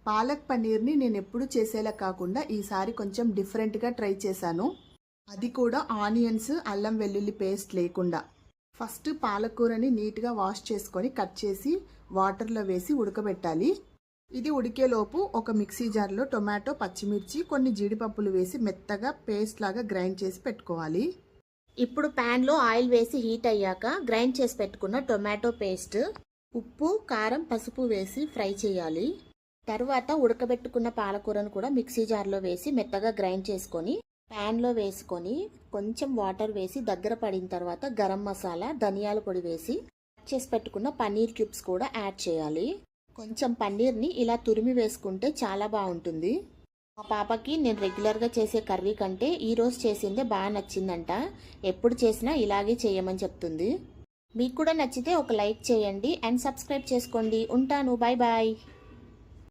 పాలక్ పన్నీర్ని నేను ఎప్పుడు చేసేలా కాకుండా ఈసారి కొంచెం డిఫరెంట్గా ట్రై చేశాను. అది కూడా ఆనియన్స్, అల్లం వెల్లుల్లి పేస్ట్ లేకుండా. ఫస్ట్ పాలకూరని నీట్గా వాష్ చేసుకొని కట్ చేసి వాటర్లో వేసి ఉడకబెట్టాలి. ఇది ఉడికేలోపు ఒక మిక్సీ జార్లో టొమాటో, పచ్చిమిర్చి, కొన్ని జీడిపప్పులు వేసి మెత్తగా పేస్ట్ లాగా గ్రైండ్ చేసి పెట్టుకోవాలి. ఇప్పుడు ప్యాన్లో ఆయిల్ వేసి హీట్ అయ్యాక గ్రైండ్ చేసి పెట్టుకున్న టొమాటో పేస్ట్, ఉప్పు, కారం, పసుపు వేసి ఫ్రై చేయాలి. తర్వాత ఉడకబెట్టుకున్న పాలకూరను కూడా మిక్సీ జార్లో వేసి మెత్తగా గ్రైండ్ చేసుకొని ప్యాన్లో వేసుకొని కొంచెం వాటర్ వేసి దగ్గర పడిన తర్వాత గరం మసాలా, ధనియాల పొడి వేసి కట్ చేసి పెట్టుకున్న పన్నీర్ క్యూబ్స్ కూడా యాడ్ చేయాలి. కొంచెం పన్నీర్ని ఇలా తురిమి వేసుకుంటే చాలా బాగుంటుంది. మా పాపకి నేను రెగ్యులర్గా చేసే కర్రీ కంటే ఈరోజు చేసిందే బాగా నచ్చిందంట. ఎప్పుడు చేసినా ఇలాగే చేయమని చెప్తుంది. మీకు కూడా నచ్చితే ఒక లైక్ చేయండి అండ్ సబ్స్క్రైబ్ చేసుకోండి. ఉంటాను. Bye bye.